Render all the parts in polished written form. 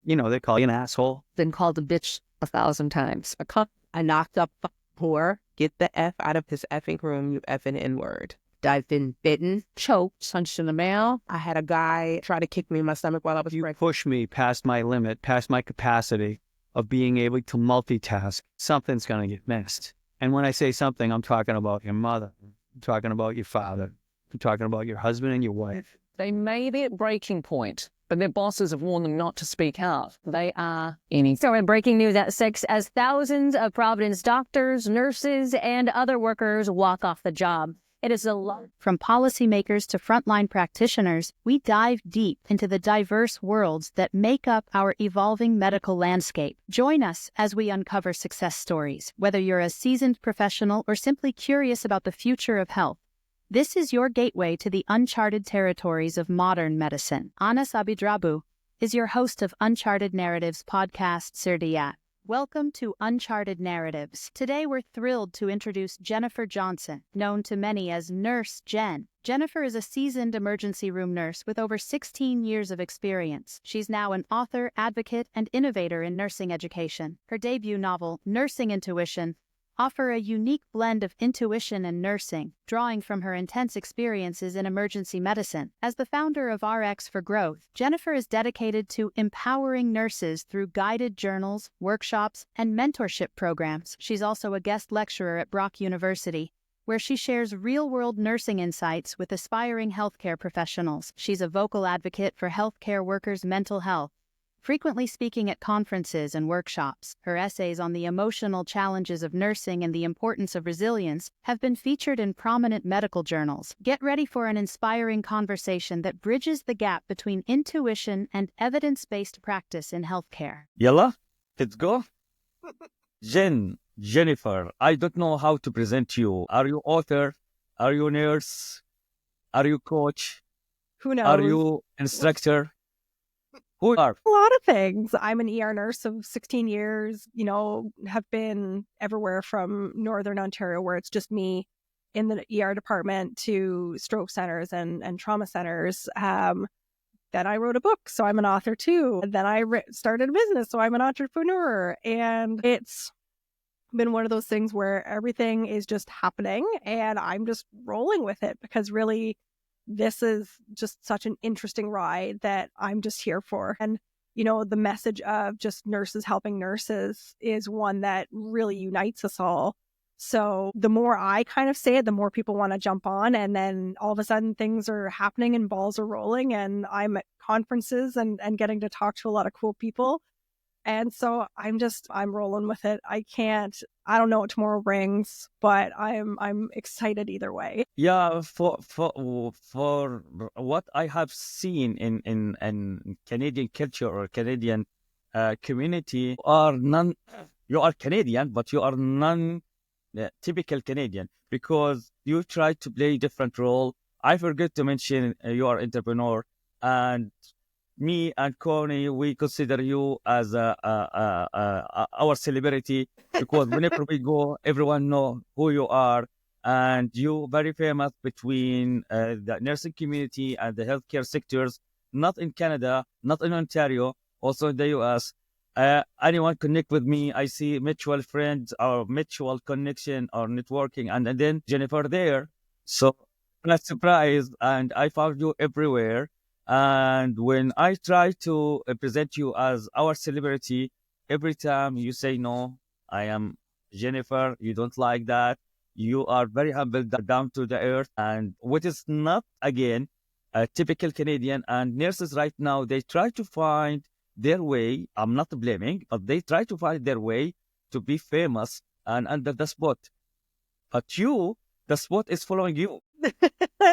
they call you an asshole. Been called a bitch 1,000 times. I knocked up whore. Get the F out of his effing room, you effing N-word. I've been bitten, choked, punched in the mouth. I had a guy try to kick me in my stomach while I was You pregnant. push me past my limit, past my capacity of being able to multitask. Something's going to get missed. And when I say something, I'm talking about your mother. I'm talking about your father. I'm talking about your husband and your wife. They may be at breaking point, but their bosses have warned them not to speak out. They are any. So in breaking news at 6, as thousands of Providence doctors, nurses, and other workers walk off the job. It is a lot. From policymakers to frontline practitioners, we dive deep into the diverse worlds that make up our evolving medical landscape. Join us as we uncover success stories, whether you're a seasoned professional or simply curious about the future of health. This is your gateway to the uncharted territories of modern medicine. Anas Abidrabbu is your host of Uncharted Narratives podcast, Sirdiat. Welcome to Uncharted Narratives. Today we're thrilled to introduce Jennifer Johnson, known to many as Nurse Jen. Jennifer is a seasoned emergency room nurse with over 16 years of experience. She's now an author, advocate, and innovator in nursing education. Her debut novel, Nursing Intuition, offer a unique blend of intuition and nursing, drawing from her intense experiences in emergency medicine. As the founder of RX for Growth, Jennifer is dedicated to empowering nurses through guided journals, workshops, and mentorship programs. She's also a guest lecturer at Brock University, where she shares real-world nursing insights with aspiring healthcare professionals. She's a vocal advocate for healthcare workers' mental health, frequently speaking at conferences and workshops. Her essays on the emotional challenges of nursing and the importance of resilience have been featured in prominent medical journals. Get ready for an inspiring conversation that bridges the gap between intuition and evidence-based practice in healthcare. Yalla, let's go. Jennifer, I don't know how to present you. Are you author? Are you nurse? Are you coach? Who knows? Are you instructor? Who are? A lot of things. I'm an ER nurse of 16 years, have been everywhere from Northern Ontario, where it's just me in the ER department, to stroke centers and trauma centers. Then I wrote a book, so I'm an author too. And then I started a business, so I'm an entrepreneur. And it's been one of those things where everything is just happening and I'm just rolling with it, because really, this is just such an interesting ride that I'm just here for. And, the message of just nurses helping nurses is one that really unites us all. So the more I kind of say it, the more people want to jump on. And then all of a sudden things are happening and balls are rolling. And I'm at conferences and getting to talk to a lot of cool people. And so I'm rolling with it. I don't know what tomorrow brings, but I'm excited either way. Yeah, for what I have seen in Canadian culture or Canadian community, you are Canadian, but you are typical Canadian, because you try to play different role. I forgot to mention you are entrepreneur, and me and Connie, we consider you as our celebrity, because whenever we go, everyone know who you are, and you very famous between the nursing community and the healthcare sectors, not in Canada, not in Ontario, also in the US. Anyone connect with me, I see mutual friends or mutual connection or networking, and then Jennifer there. So I'm not surprised, and I found you everywhere. And when I try to present you as our celebrity, every time you say, no, I am Jennifer, you don't like that. You are very humble, down to the earth. And what is not, again, a typical Canadian. And nurses right now, they try to find their way. I'm not blaming, but they try to find their way to be famous and under the spot. But the spot is following you.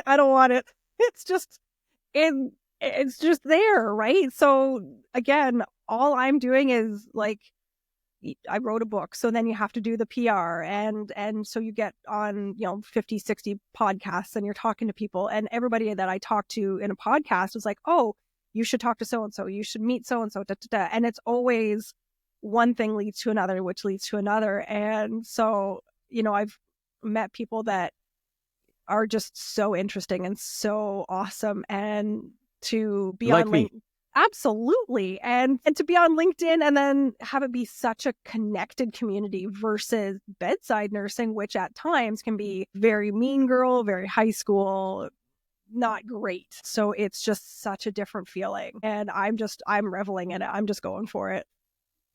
I don't want it. It's just there, right? So again, all I'm doing is I wrote a book, so then you have to do the PR, and so you get on 50, 60 podcasts, and you're talking to people, and everybody that I talk to in a podcast is like, oh, you should talk to so and so, you should meet so and so, and it's always one thing leads to another, which leads to another. And so I've met people that are just so interesting and so awesome, and to be like on me. Absolutely. And to be on LinkedIn and then have it be such a connected community versus bedside nursing, which at times can be very mean girl, very high school, not great. So it's just such a different feeling. And I'm reveling in it. I'm just going for it.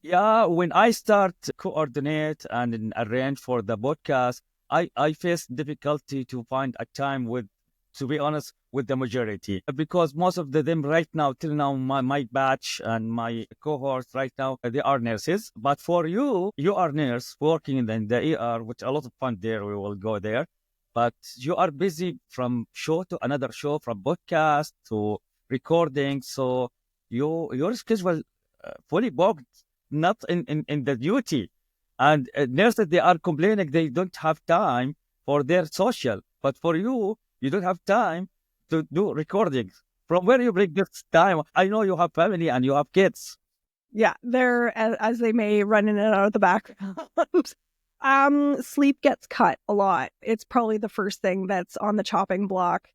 Yeah, when I start to coordinate and then arrange for the podcast, I face difficulty to find a time with, to be honest, with the majority. Because most of them right now, till now, my batch and my cohorts right now, they are nurses. But for you, you are nurse working in the ER, which a lot of fun there. We will go there. But you are busy from show to another show, from podcast to recording. So your schedule fully booked, not in the duty. And nurses, they are complaining they don't have time for their social. But for you, you don't have time to do recordings. From where you bring this time? I know you have family and you have kids. Yeah, they're as they may run in and out of the background. Sleep gets cut a lot. It's probably the first thing that's on the chopping block.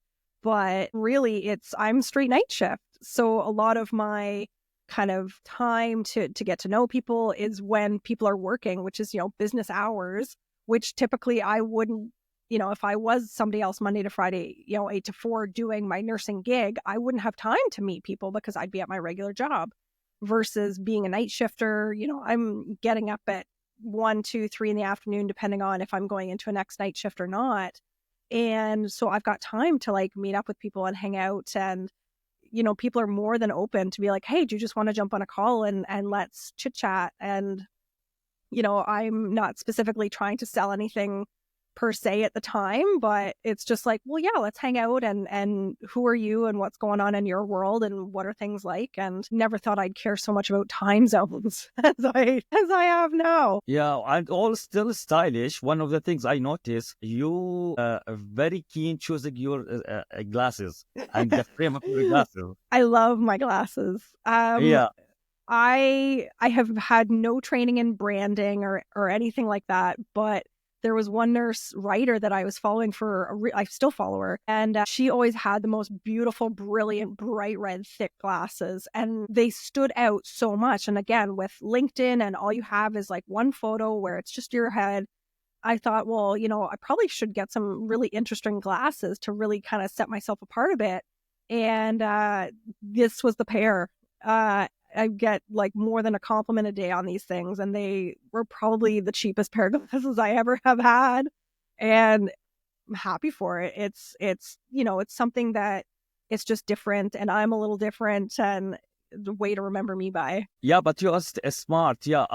But really, I'm straight night shift. So a lot of my kind of time to get to know people is when people are working, which is, business hours, which typically I wouldn't, if I was somebody else Monday to Friday, 8 to 4 doing my nursing gig, I wouldn't have time to meet people because I'd be at my regular job versus being a night shifter. I'm getting up at 1, 2, 3 in the afternoon, depending on if I'm going into a next night shift or not. And so I've got time to like meet up with people and hang out, and people are more than open to be like, hey, do you just want to jump on a call and let's chit chat? And, I'm not specifically trying to sell anything per se at the time, but it's just like, well, yeah, let's hang out and who are you and what's going on in your world and what are things like? And never thought I'd care so much about time zones as I have now. Yeah, and all still stylish. One of the things I noticed, you are very keen choosing your glasses and the frame of your glasses. I love my glasses. Yeah. I have had no training in branding or anything like that, but there was one nurse writer that I was following I still follow her, and she always had the most beautiful, brilliant, bright red, thick glasses, and they stood out so much. And again, with LinkedIn and all you have is like one photo where it's just your head, I thought, well, I probably should get some really interesting glasses to really kind of set myself apart a bit. And this was the pair. I get like more than a compliment a day on these things, and they were probably the cheapest pair of glasses I ever have had, and I'm happy for it. It's it's something that it's just different, and I'm a little different, and the way to remember me by. Yeah, but you are smart. Yeah,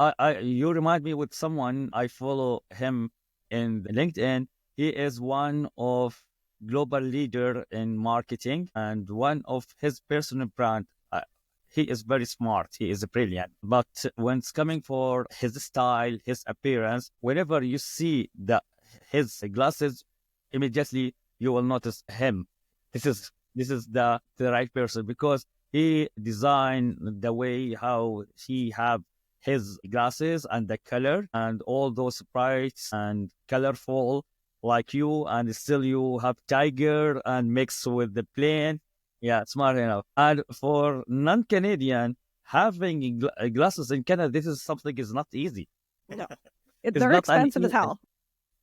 you remind me with someone. I follow him in LinkedIn. He is one of global leader in marketing and one of his personal brand. He is very smart. He is brilliant. But when it's coming for his style, his appearance, whenever you see his glasses, immediately you will notice him. This is the right person, because he designed the way how he have his glasses and the color and all those brights and colorful like you, and still you have tiger and mixed with the plain. Yeah, smart enough. And for non-Canadian, having glasses in Canada, this is something is not easy. No, It's they're not expensive as hell.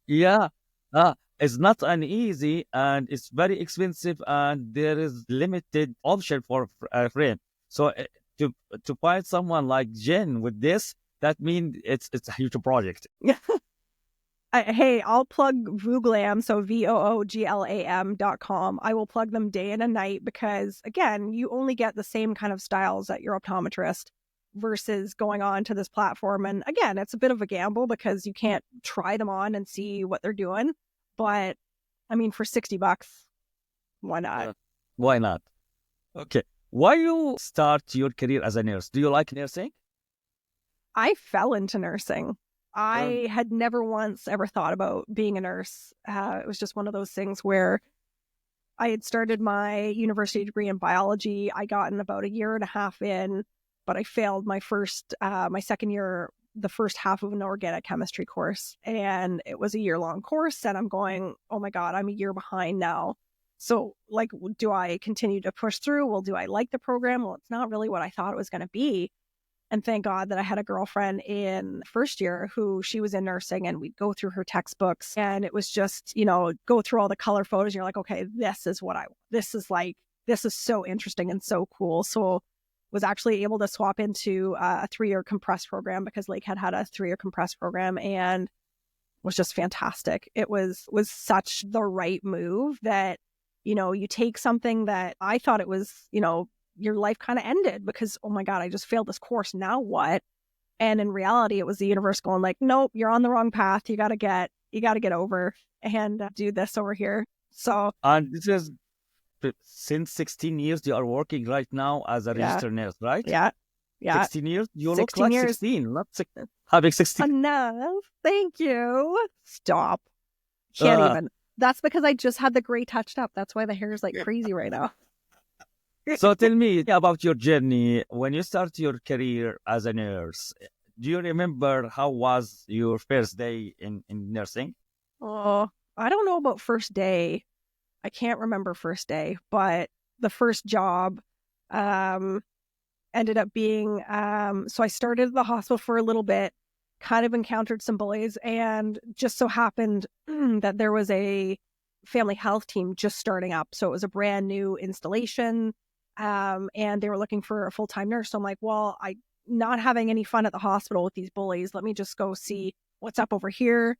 Yeah, it's not an easy, and it's very expensive, and there is limited option for a frame. So to find someone like Jen with this, that means it's a huge project. Hey, I'll plug Vooglam, so VOOGLAM.com. I will plug them day and a night because, again, you only get the same kind of styles at your optometrist versus going on to this platform. And again, it's a bit of a gamble because you can't try them on and see what they're doing. But I mean, for $60, why not? Why not? Okay. Why you start your career as a nurse? Do you like nursing? I fell into nursing. I had never once ever thought about being a nurse. It was just one of those things where I had started my university degree in biology. I got in about a year and a half in, but I failed my second year, the first half of an organic chemistry course. And it was a year-long course. And I'm going, oh my God, I'm a year behind now. So like, do I continue to push through? Well, do I like the program? Well, it's not really what I thought it was going to be. And thank God that I had a girlfriend in first year who she was in nursing, and we'd go through her textbooks, and it was just, go through all the color photos. And you're like, okay, this is what this is so interesting and so cool. So was actually able to swap into a 3-year compressed program because Lakehead had a 3-year compressed program, and was just fantastic. It was such the right move that, you take something that I thought it was, your life kind of ended because, oh my God, I just failed this course. Now what? And in reality, it was the universe going like, nope, you're on the wrong path. You got to get over and do this over here. So, And this is since 16 years you are working right now as a registered nurse, right? Yeah. 16 years? You look 16 like years. 16, not having 16. Enough. Thank you. Stop. Can't even. That's because I just had the gray touched up. That's why the hair is like crazy right now. So tell me about your journey. When you start your career as a nurse, do you remember how was your first day in nursing? Oh, I don't know about first day. I can't remember first day, but the first job ended up being, so I started at the hospital for a little bit, kind of encountered some bullies, and just so happened that there was a family health team just starting up. So it was a brand new installation. And they were looking for a full-time nurse. So I'm like, well, I'm not having any fun at the hospital with these bullies. Let me just go see what's up over here.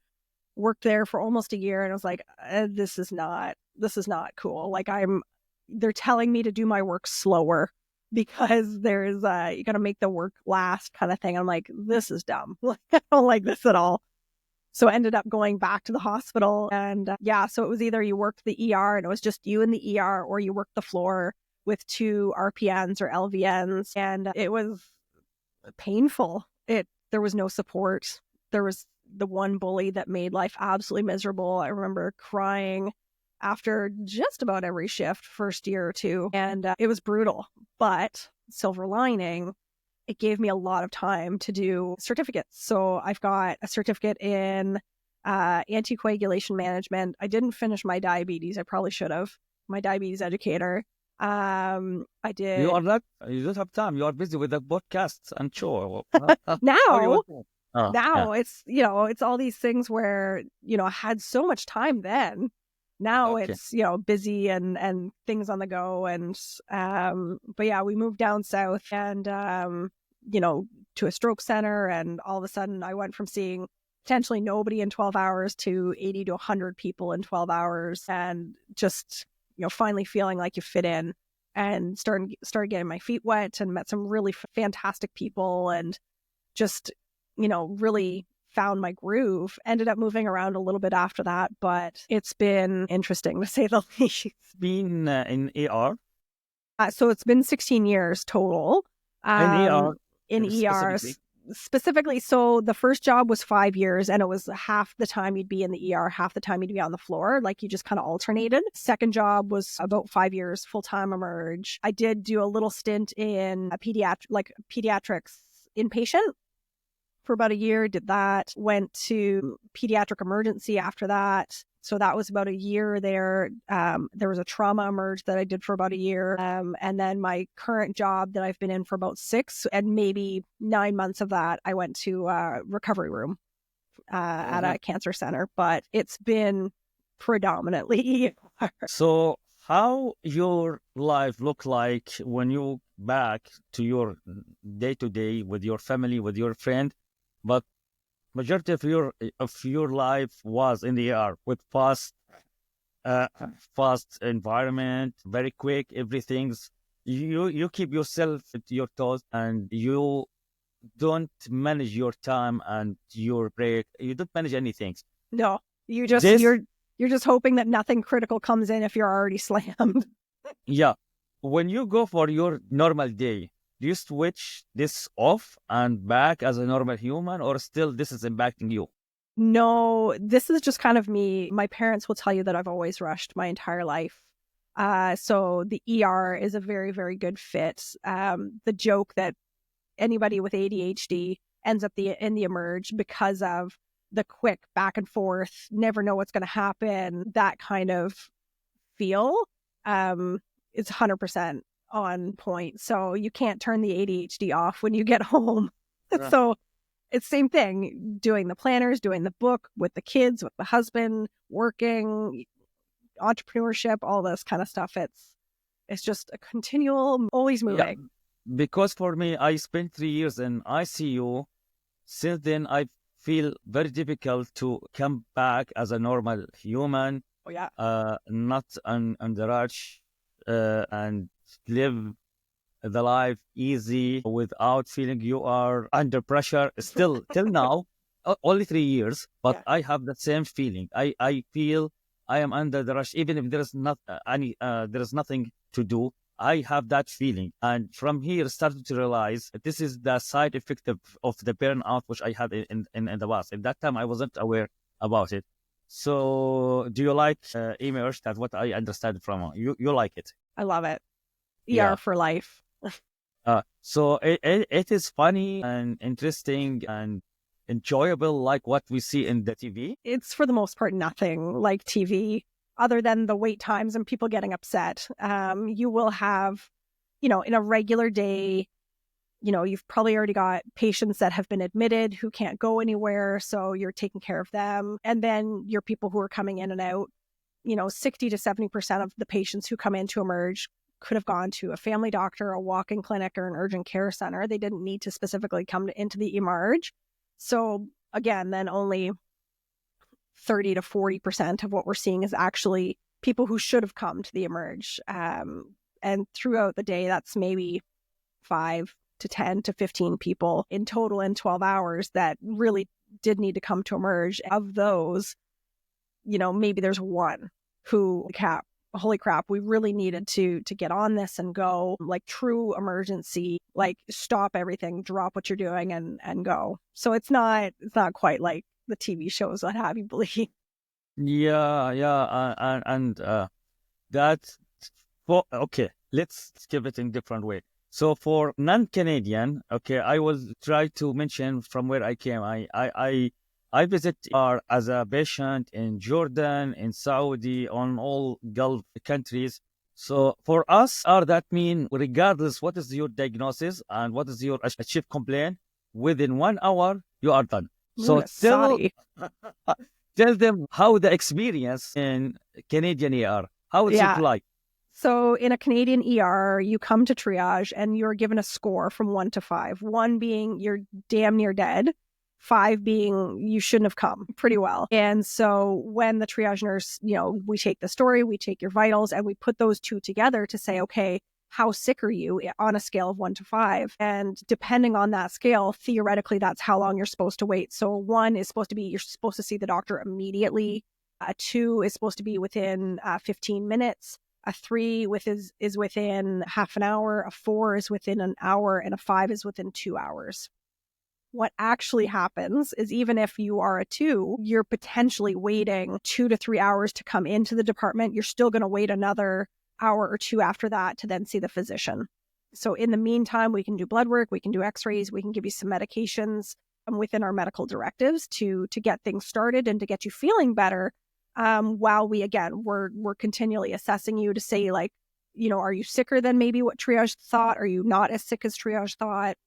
Worked there for almost a year. And I was like, this is not cool. Like they're telling me to do my work slower because there's, you got to make the work last kind of thing. I'm like, this is dumb. I don't like this at all. So I ended up going back to the hospital. And so it was either you worked the ER and it was just you in the ER, or you worked the floor with 2 RPNs or LVNs, and it was painful. There was no support. There was the one bully that made life absolutely miserable. I remember crying after just about every shift, first year or two, and it was brutal. But silver lining, it gave me a lot of time to do certificates. So I've got a certificate in anticoagulation management. I didn't finish my diabetes. I probably should have. My diabetes educator. I did. You don't have time. You are busy with the podcasts and show. Now Yeah. it's, it's all these things where, I had so much time then. Now it's, busy and things on the go. And, but yeah, we moved down south and, to a stroke center. And all of a sudden I went from seeing potentially nobody in 12 hours to 80 to 100 people in 12 hours. And just, finally feeling like you fit in, and started getting my feet wet and met some really fantastic people, and just, really found my groove. Ended up moving around a little bit after that, but it's been interesting to say the least. Been in ER? So it's been 16 years total. In ER specifically. So the first job was 5 years, and it was half the time you'd be in the ER, half the time you'd be on the floor. Like you just kind of alternated. Second job was about 5 years, full-time emerge. I did do a little stint in pediatrics inpatient for about a year, did that. Went to pediatric emergency after that. So that was about a year there. There was a trauma emerge that I did for about a year. And then my current job that I've been in for about 6 and maybe 9 months of that, I went to a recovery room at a cancer center. But it's been predominantly ER. So how your life look like when you back to your day-to-day with your family, with your friend, but majority of your life was in the ER with fast environment, very quick, everything's you keep yourself at your toes, and you don't manage your time and your break. You don't manage anything. No, you're just hoping that nothing critical comes in if you're already slammed. Yeah. When you go for your normal day, do you switch this off and back as a normal human, or still this is impacting you? No, this is just kind of me. My parents will tell you that I've always rushed my entire life. So the ER is a very, very good fit. The joke that anybody with ADHD ends up in the emerge because of the quick back and forth, never know what's going to happen, that kind of feel is 100% on point. So you can't turn the ADHD off when you get home. Right. So it's same thing, doing the planners, doing the book with the kids, with the husband, working, entrepreneurship, all this kind of stuff. It's just a continual, always moving. Because for me, I spent 3 years in ICU. Since then, I feel very difficult to come back as a normal human, Oh yeah. not on the rush, and live the life easy without feeling you are under pressure. Still, till now, only 3 years, but Yeah. I have the same feeling. I feel I am under the rush, even if there is not there is nothing to do. I have that feeling, and from here started to realize that this is the side effect of the burnout which I had in the past. At that time, I wasn't aware about it. So, do you like Emerge? That's what I understand from you. You like it? I love it. Yeah. ER for life. So it is funny and interesting and enjoyable, like what we see in the TV. It's for the most part nothing like TV other than the wait times and people getting upset. You will have, in a regular day, you've probably already got patients that have been admitted who can't go anywhere. So you're taking care of them. And then your people who are coming in and out, 60 to 70% of the patients who come in to Emerge could have gone to a family doctor, a walk-in clinic, or an urgent care center. They didn't need to specifically come into the Emerge. So again, then only 30 to 40% of what we're seeing is actually people who should have come to the Emerge. And throughout the day, that's maybe 5 to 10 to 15 people in total in 12 hours that really did need to come to Emerge. Of those, maybe there's one who, holy crap, we really needed to get on this and go, like true emergency, like stop everything, drop what you're doing and go. So it's not quite like the TV shows that have you believe. Yeah, and that. Okay, let's give it in different way. So for non-Canadian, okay, I will try to mention from where I came. I visit as a patient in Jordan, in Saudi, on all Gulf countries. So for us, that mean regardless what is your diagnosis and what is your achieved complaint, within 1 hour you are done. So Sorry. tell them how the experience in Canadian ER, how it's Yeah. like. So in a Canadian ER, you come to triage and you're given a score from 1 to 5. 1 being you're damn near dead. 5 being you shouldn't have come, pretty well. And so when the triage nurse, we take the story, we take your vitals, and we put those two together to say, okay, how sick are you on a scale of 1 to 5? And depending on that scale, theoretically, that's how long you're supposed to wait. So 1 is supposed to be, you're supposed to see the doctor immediately. 2 is supposed to be within 15 minutes. A 3 is within half an hour. A 4 is within an hour. And a 5 is within 2 hours. What actually happens is even if you are a 2, you're potentially waiting 2 to 3 hours to come into the department. You're still going to wait another hour or 2 after that to then see the physician. So in the meantime, we can do blood work, we can do x-rays, we can give you some medications within our medical directives to get things started and to get you feeling better. While we're continually assessing you to say, like, are you sicker than maybe what triage thought? Are you not as sick as triage thought?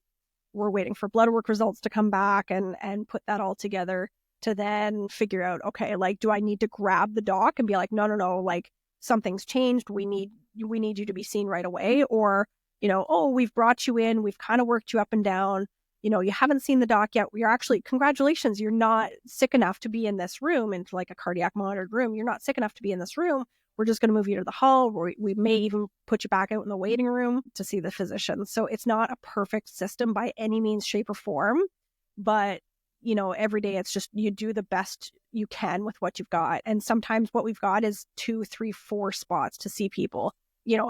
We're waiting for blood work results to come back and put that all together to then figure out, okay, like, do I need to grab the doc and be like, no, like something's changed. We need you to be seen right away. Or, oh, we've brought you in. We've kind of worked you up and down. You haven't seen the doc yet. You're actually, congratulations, you're not sick enough to be in this room, into like a cardiac monitored room. You're not sick enough to be in this room. We're just going to move you to the hall. We may even put you back out in the waiting room to see the physician. So it's not a perfect system by any means, shape, or form. But, every day it's just you do the best you can with what you've got. And sometimes what we've got is 2, 3, 4 spots to see people.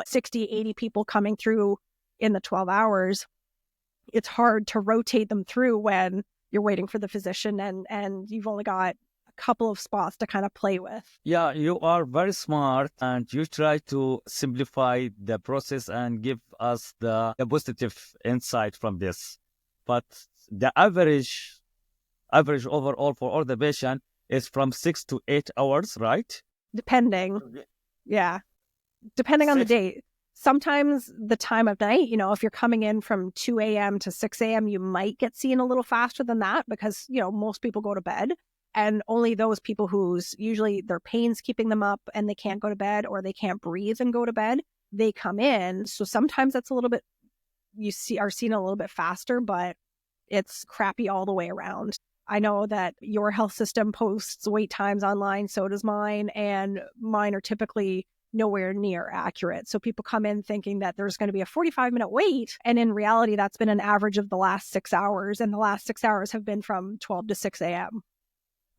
60, 80 people coming through in the 12 hours. It's hard to rotate them through when you're waiting for the physician and you've only got couple of spots to kind of play with. Yeah, you are very smart and you try to simplify the process and give us the positive insight from this. But the average overall for all the patient is from 6 to 8 hours, right? Depending. Yeah. depending on the day. Sometimes the time of night, you know, if you're coming in from 2 a.m. to 6 a.m., you might get seen a little faster than that because, you know, most people go to bed, and only those people who's usually their pain's keeping them up and they can't go to bed or they can't breathe and go to bed, they come in. So sometimes that's a little bit, are seen a little bit faster, but it's crappy all the way around. I know that your health system posts wait times online, so does mine, and mine are typically nowhere near accurate. So people come in thinking that there's going to be a 45-minute wait, and in reality, that's been an average of the last 6 hours, and the last 6 hours have been from 12 to 6 a.m.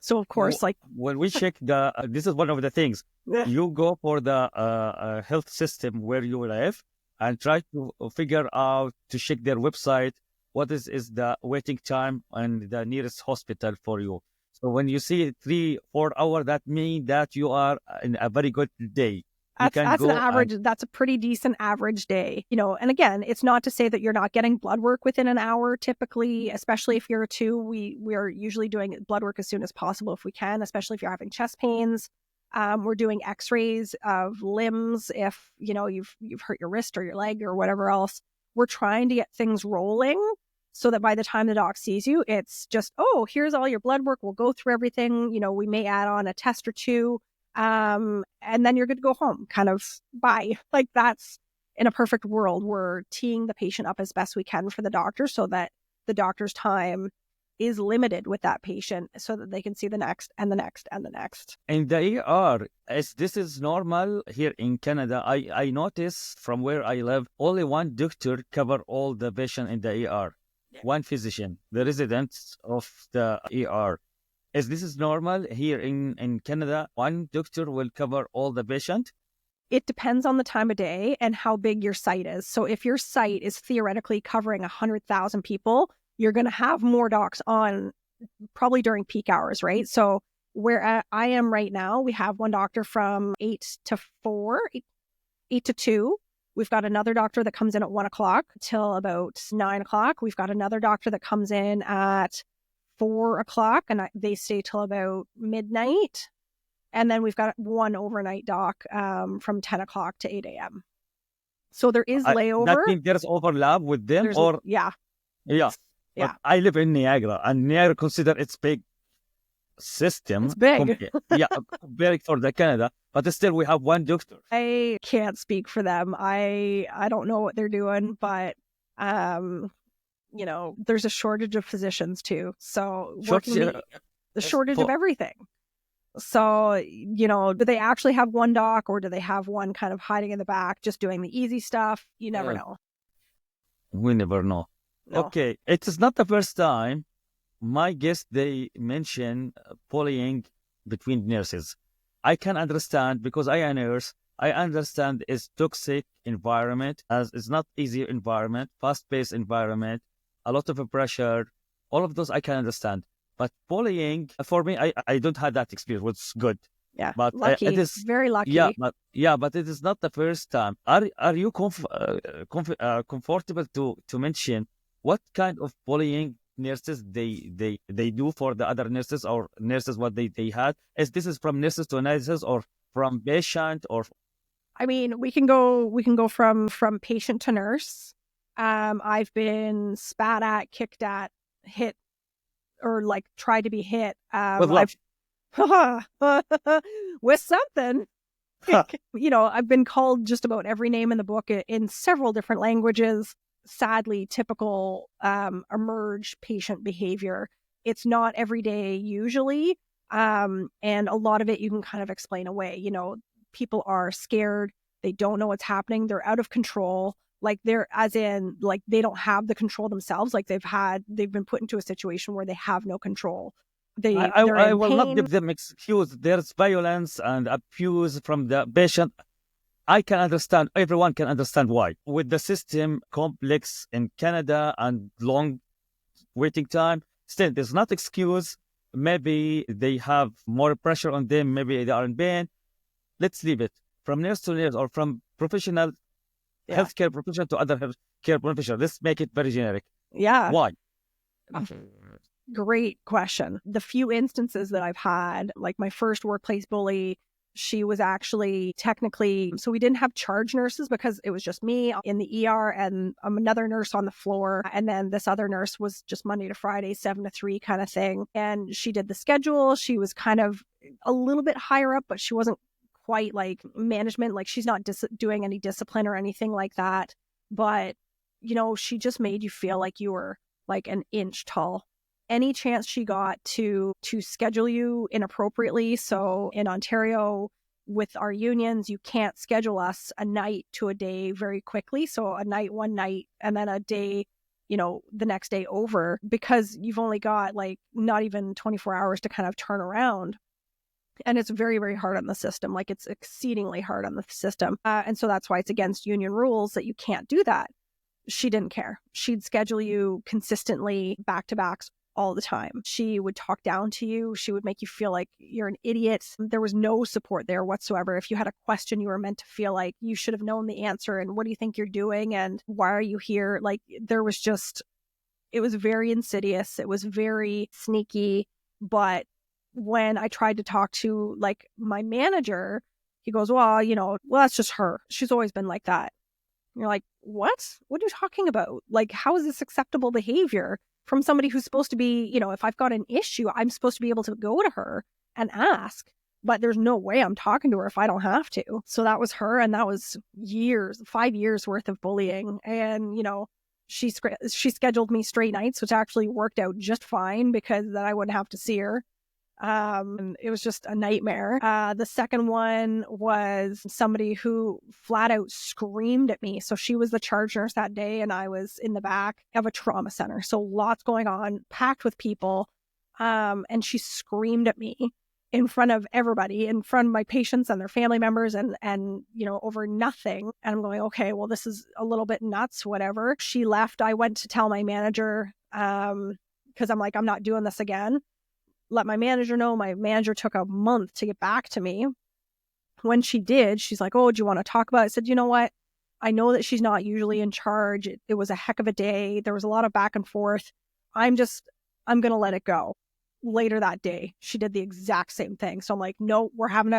So of course, like when we check this is one of the things. You go for the health system where you live and try to figure out to check their website. What is the waiting time and the nearest hospital for you? So when you see 3-4 hours, that means that you are in a very good day. That's an average. That's a pretty decent average day, you know. And again, it's not to say that you're not getting blood work within an hour. Typically, especially if you're a 2, we are usually doing blood work as soon as possible if we can. Especially if you're having chest pains, we're doing X-rays of limbs. If you know you've hurt your wrist or your leg or whatever else, we're trying to get things rolling so that by the time the doc sees you, it's just, oh, here's all your blood work. We'll go through everything. You know, we may add on a test or 2. And then you're good to go home, kind of bye. Like that's in a perfect world, we're teeing the patient up as best we can for the doctor so that the doctor's time is limited with that patient so that they can see the next and the next and the next. In the ER, this is normal here in Canada. I notice from where I live, only one doctor cover all the patient in the ER. One physician, the residents of the ER. Is this normal here in Canada? One doctor will cover all the patient? It depends on the time of day and how big your site is. So if your site is theoretically covering 100,000 people, you're going to have more docs on probably during peak hours, right? So where I am right now, we have one doctor from 8 to 2. We've got another doctor that comes in at 1 o'clock till about 9 o'clock. We've got another doctor that comes in at 4 o'clock and they stay till about midnight. And then we've got one overnight doc from 10 o'clock to 8 a.m. So there is layover. That means there's overlap with them? Yeah. But I live in Niagara, and Niagara consider its big system. It's big. Big for the Canada, but still we have one doctor. I can't speak for them. I don't know what they're doing, but you know, there's a shortage of physicians too. So the shortage of everything. So, you know, do they actually have one doc or do they have one kind of hiding in the back, just doing the easy stuff? You never know. We never know. No. Okay. It is not the first time my guests, they mention bullying between nurses. I can understand because I am a nurse. I understand it's toxic environment, as it's not easy environment, fast-paced environment, a lot of pressure. All of those I can understand. But bullying, for me, I don't have that experience, which is good. Yeah, but lucky. It is very lucky. But it is not the first time. Are you comfortable to mention what kind of bullying nurses they do for the other nurses or nurses what they had? This is from nurses to nurses or from patient or? I mean, we can go from patient to nurse. I've been spat at, kicked at, hit, or like tried to be hit. With something. You know, I've been called just about every name in the book in several different languages. Sadly, typical emerge patient behavior. It's not every day usually. And a lot of it you can kind of explain away. You know, people are scared. They don't know what's happening. They're out of control. Like they're, as in, like they don't have the control themselves. Like they've been put into a situation where they have no control. I will not give them excuse. There's violence and abuse from the patient. I can understand. Everyone can understand why. With the system complex in Canada and long waiting time, still there's not excuse. Maybe they have more pressure on them. Maybe they are in pain. Let's leave it. From nurse to nurse or from professional healthcare professional to other healthcare professional. Let's make it very generic. Yeah. Why? Great question. The few instances that I've had, like my first workplace bully, She was actually technically, so we didn't have charge nurses because it was just me in the ER and another nurse on the floor. And then this other nurse was just Monday to Friday, 7 to 3 kind of thing. And she did the schedule. She was kind of a little bit higher up, but she wasn't quite like management. Like she's not doing any discipline or anything like that. But, you know, she just made you feel like you were like an inch tall. Any chance she got to schedule you inappropriately. So in Ontario, with our unions, you can't schedule us a night to a day very quickly. So a night, one night, and then a day, you know, the next day over, because you've only got like not even 24 hours to kind of turn around. And it's very, very hard on the system. Like it's exceedingly hard on the system. And so that's why it's against union rules that you can't do that. She didn't care. She'd schedule you consistently back-to-backs all the time. She would talk down to you. She would make you feel like you're an idiot. There was no support there whatsoever. If you had a question, you were meant to feel like you should have known the answer. And what do you think you're doing? And why are you here? Like there was just, it was very insidious. It was very sneaky. But when I tried to talk to like my manager, he goes, well, you know, well, that's just her. She's always been like that. And you're like, what? What are you talking about? Like, how is this acceptable behavior from somebody who's supposed to be, you know, if I've got an issue, I'm supposed to be able to go to her and ask, but there's no way I'm talking to her if I don't have to. So that was her. And that was 5 years worth of bullying. And, you know, she scheduled me straight nights, which actually worked out just fine because then I wouldn't have to see her. And it was just a nightmare. The second one was somebody who flat out screamed at me. So she was the charge nurse that day and I was in the back of a trauma center. So lots going on, packed with people. And she screamed at me in front of everybody, in front of my patients and their family members and, you know, over nothing. And I'm going, okay, well, this is a little bit nuts, whatever. She left. I went to tell my manager, because I'm like, I'm not doing this again. Let my manager know. My manager took a month to get back to me. When she did, she's like, oh, do you want to talk about it? I said, you know what? I know that she's not usually in charge. It was a heck of a day. There was a lot of back and forth. I'm going to let it go. Later that day, she did the exact same thing. So I'm like, no, we're having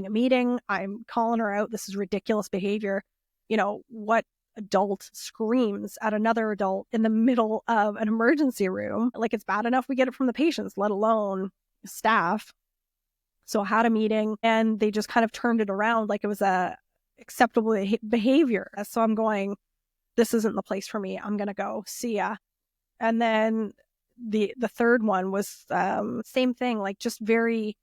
a meeting. I'm calling her out. This is ridiculous behavior. You know, what adult screams at another adult in the middle of an emergency room? Like it's bad enough we get it from the patients, let alone staff. So I had a meeting and they just kind of turned it around like it was a acceptable behavior. So I'm going, this isn't the place for me. I'm going to go. See ya. And then the third one was same thing, like just very,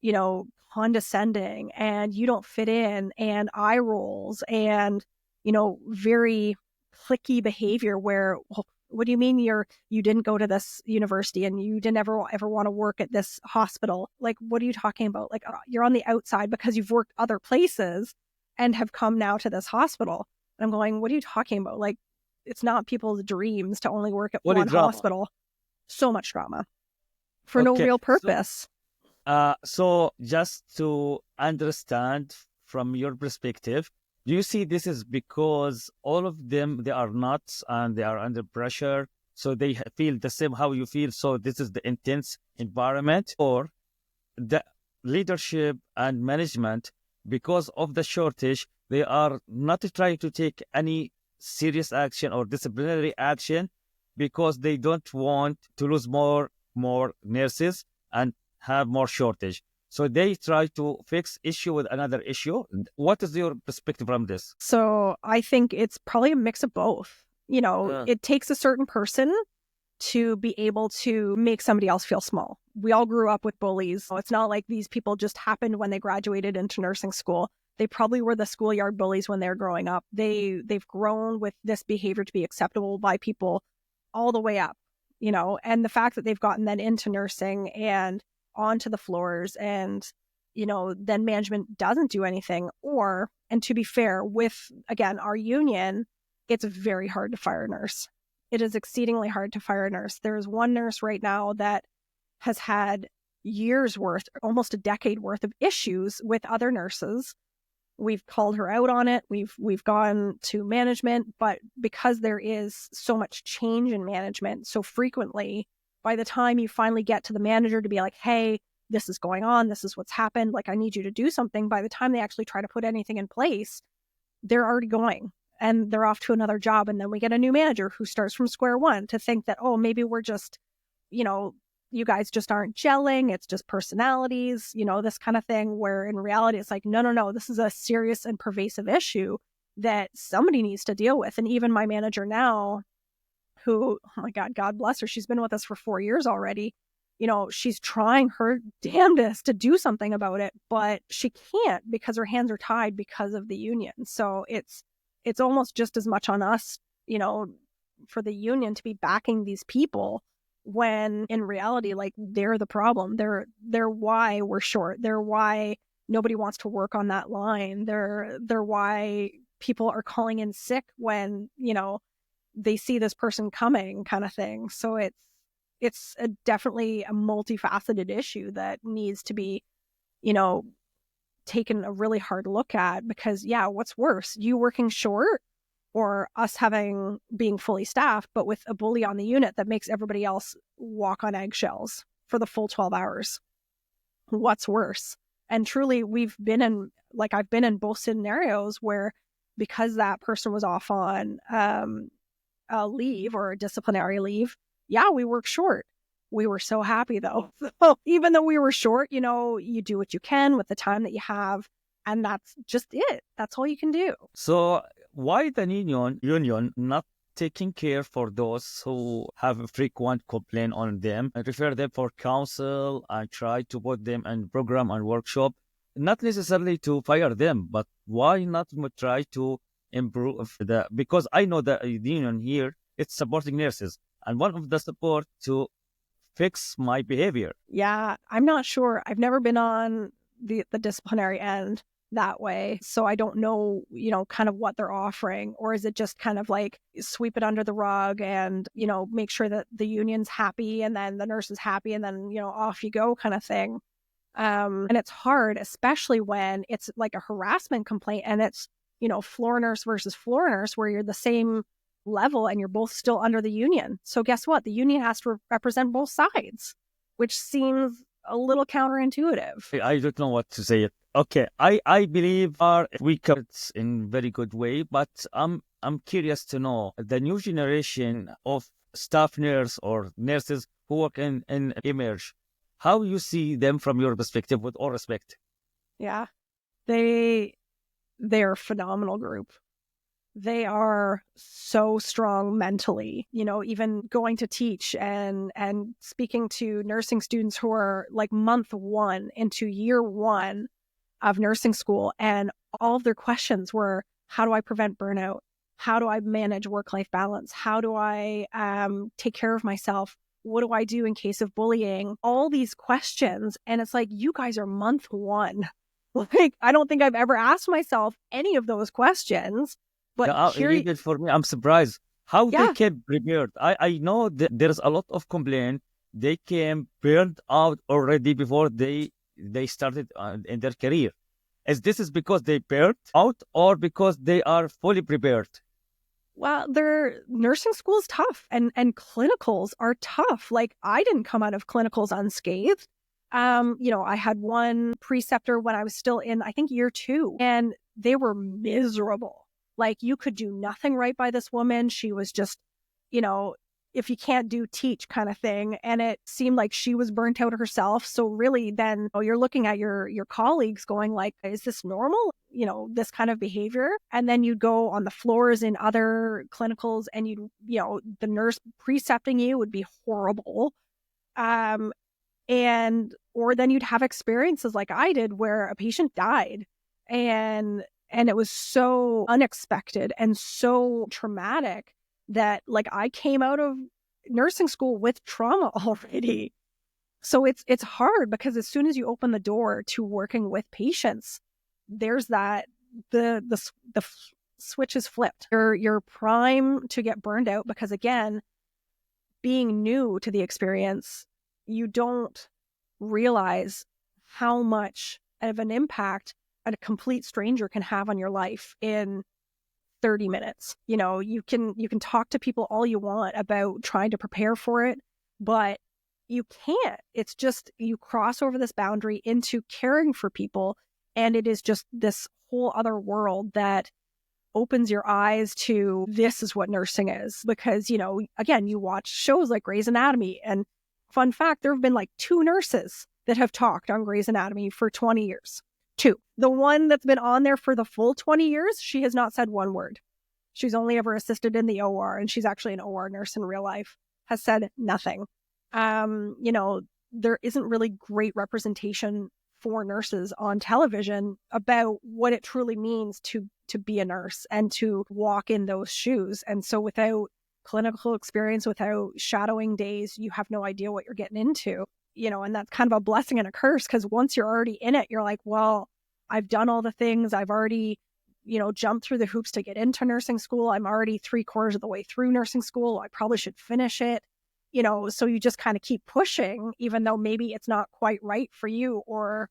you know, condescending and you don't fit in and eye rolls and, you know, very cliquey behavior where, well, what do you mean you didn't go to this university and you didn't ever want to work at this hospital? Like, what are you talking about? Like, you're on the outside because you've worked other places and have come now to this hospital. And I'm going, what are you talking about? Like, it's not people's dreams to only work at one hospital. So much drama for no real purpose. So just to understand from your perspective, do you see this is because all of them, they are nuts and they are under pressure, so they feel the same how you feel, so this is the intense environment? Or the leadership and management, because of the shortage, they are not trying to take any serious action or disciplinary action because they don't want to lose more nurses and have more shortage? So they try to fix issue with another issue. What is your perspective on this? So I think it's probably a mix of both. You know, it takes a certain person to be able to make somebody else feel small. We all grew up with bullies. So it's not like these people just happened when they graduated into nursing school. They probably were the schoolyard bullies when they're growing up. They've grown with this behavior to be acceptable by people all the way up, you know, and the fact that they've gotten then into nursing and onto the floors and, you know, then management doesn't do anything. And to be fair, with, again, our union, it's very hard to fire a nurse. It is exceedingly hard to fire a nurse. There's one nurse right now that has had years worth, almost a decade worth of issues with other nurses. We've called her out on it. We've gone to management, but because there is so much change in management so frequently, by the time you finally get to the manager to be like, hey, this is going on, this is what's happened, like I need you to do something, by the time they actually try to put anything in place, they're already going and they're off to another job. And then we get a new manager who starts from square one to think that, oh, maybe we're just, you guys just aren't gelling. It's just personalities, this kind of thing, where in reality, it's like, no, this is a serious and pervasive issue that somebody needs to deal with. And even my manager now, who, oh my God, God bless her, she's been with us for 4 years already. She's trying her damnedest to do something about it, but she can't because her hands are tied because of the union. So it's almost just as much on us, for the union to be backing these people, when in reality, like, they're the problem. They're why we're short. They're why nobody wants to work on that line. They're why people are calling in sick when, they see this person coming, kind of thing. So it's definitely a multifaceted issue that needs to be, taken a really hard look at, because what's worse, you working short or us being fully staffed, but with a bully on the unit that makes everybody else walk on eggshells for the full 12 hours. What's worse? And truly, I've been in both scenarios where, because that person was off on a leave or a disciplinary leave, we work short. We were so happy though. So even though we were short, you do what you can with the time that you have, and that's just it. That's all you can do. So why the union not taking care for those who have a frequent complaint on them and refer them for counsel and try to put them in program and workshop, not necessarily to fire them, but why not try to improve because I know the union here, it's supporting nurses, and one of the support to fix my behavior. Yeah, I'm not sure. I've never been on the disciplinary end that way. So I don't know, kind of what they're offering. Or is it just kind of like sweep it under the rug and, make sure that the union's happy and then the nurse is happy and then, off you go, kind of thing. And it's hard, especially when it's like a harassment complaint and it's, floor nurse versus floor nurse, where you're the same level and you're both still under the union. So guess what? The union has to represent both sides, which seems a little counterintuitive. I don't know what to say. Okay, I believe we covered it in very good way, but I'm curious to know the new generation of staff nurse or nurses who work in Emerge, how you see them from your perspective, with all respect. Yeah, they're a phenomenal group. They are so strong mentally, even going to teach and speaking to nursing students who are like month 1 into year 1 of nursing school. And all of their questions were, how do I prevent burnout? How do I manage work-life balance? How do I take care of myself? What do I do in case of bullying? All these questions. And it's like, you guys are month 1. Like, I don't think I've ever asked myself any of those questions. But here, for me, I'm surprised how they came prepared. I know that there's a lot of complaint. They came burned out already before they started in their career. Is because they burned out or because they are fully prepared? Well, their nursing school is tough and clinicals are tough. Like, I didn't come out of clinicals unscathed. I had one preceptor when I was still in, I think, year 2, and they were miserable. Like, you could do nothing right by this woman. She was just, if you can't do, teach, kind of thing. And it seemed like she was burnt out herself. So really then you're looking at your colleagues going like, is this normal? This kind of behavior. And then you'd go on the floors in other clinicals and the nurse precepting you would be horrible. Or then you'd have experiences like I did where a patient died and it was so unexpected and so traumatic that, like, I came out of nursing school with trauma already. So it's hard because as soon as you open the door to working with patients, there's that the switch is flipped. You're prime to get burned out because, again, being new to the experience, you don't realize how much of an impact a complete stranger can have on your life in 30 minutes. You can talk to people all you want about trying to prepare for it, but you can't. It's just you cross over this boundary into caring for people. And it is just this whole other world that opens your eyes to this is what nursing is. Because, you know, again, you watch shows like Grey's Anatomy. And fun fact, there have been like 2 nurses that have talked on Grey's Anatomy for 20 years. 2. The one that's been on there for the full 20 years, she has not said one word. She's only ever assisted in the OR, and she's actually an OR nurse in real life, has said nothing. You know, there isn't really great representation for nurses on television about what it truly means to be a nurse and to walk in those shoes. And so without clinical experience, without shadowing days, you have no idea what you're getting into, you know, and that's kind of a blessing and a curse, because once you're already in it, you're like, well, I've done all the things. I've already, you know, jumped through the hoops to get into nursing school. I'm already 3/4 of the way through nursing school. I probably should finish it. You know, so you just kind of keep pushing, even though maybe it's not quite right for you, or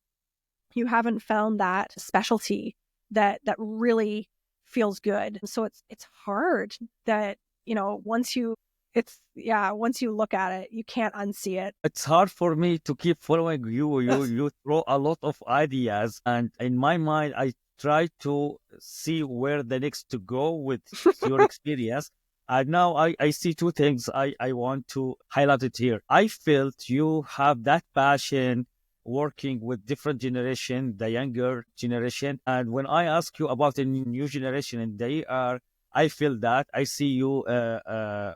you haven't found that specialty that really feels good. So it's hard that, you know, once you look at it, you can't unsee it. It's hard for me to keep following you. You throw a lot of ideas, and in my mind, I try to see where the next to go with your experience. And now I see 2 things I want to highlight it here. I felt you have that passion working with different generation, the younger generation. And when I ask you about the new generation, and I feel that I see you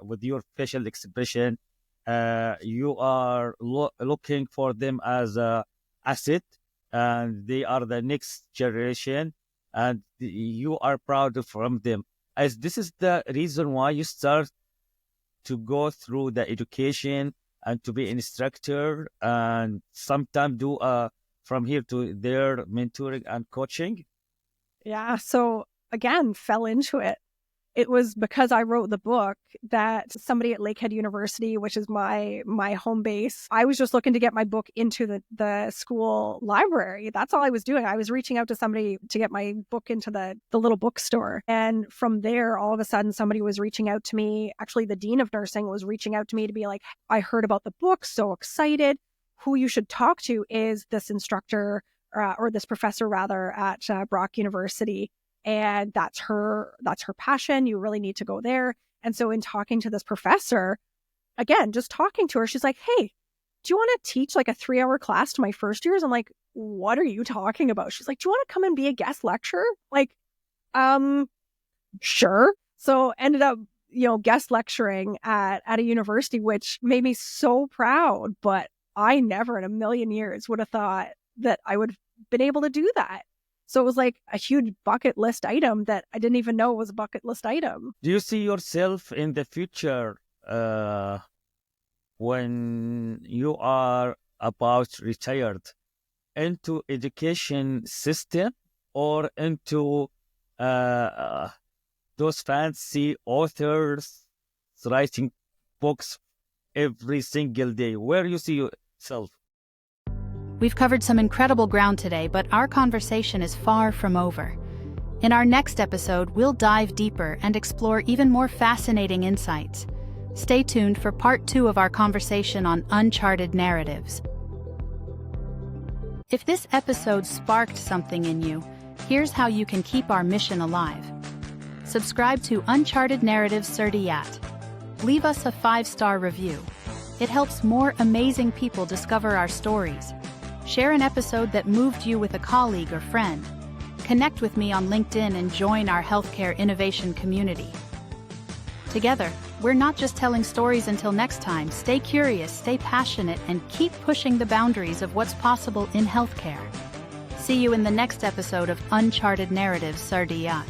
with your facial expression. You are looking for them as a asset, and they are the next generation, and you are proud from them. As this is the reason why you start to go through the education and to be an instructor, and sometimes do from here to there mentoring and coaching. Yeah. So again, fell into it. It was because I wrote the book that somebody at Lakehead University, which is my home base, I was just looking to get my book into the school library. That's all I was doing. I was reaching out to somebody to get my book into the little bookstore. And from there, all of a sudden, somebody was reaching out to me. Actually, the dean of nursing was reaching out to me to be like, I heard about the book, so excited. Who you should talk to is this instructor or this professor rather at Brock University. And that's her passion. You really need to go there. And so in talking to this professor, again, just talking to her, she's like, hey, do you want to teach like a 3-hour class to my first years? I'm like, what are you talking about? She's like, do you want to come and be a guest lecturer? Like, sure. So ended up, you know, guest lecturing at a university, which made me so proud. But I never in a million years would have thought that I would have been able to do that. So it was like a huge bucket list item that I didn't even know was a bucket list item. Do you see yourself in the future when you are about retired into education system, or into those fancy authors writing books every single day? Where you see yourself? We've covered some incredible ground today, but our conversation is far from over. In our next episode, we'll dive deeper and explore even more fascinating insights. Stay tuned for part 2 of our conversation on uncharted narratives. If this episode sparked something in you, here's how you can keep our mission alive. Subscribe to Uncharted Narratives Surdiyat. Leave us a 5-star review. It helps more amazing people discover our stories. Share an episode that moved you with a colleague or friend. Connect with me on LinkedIn and join our healthcare innovation community. Together, we're not just telling stories. Until next time, stay curious, stay passionate, and keep pushing the boundaries of what's possible in healthcare. See you in the next episode of Uncharted Narratives Surdiyat.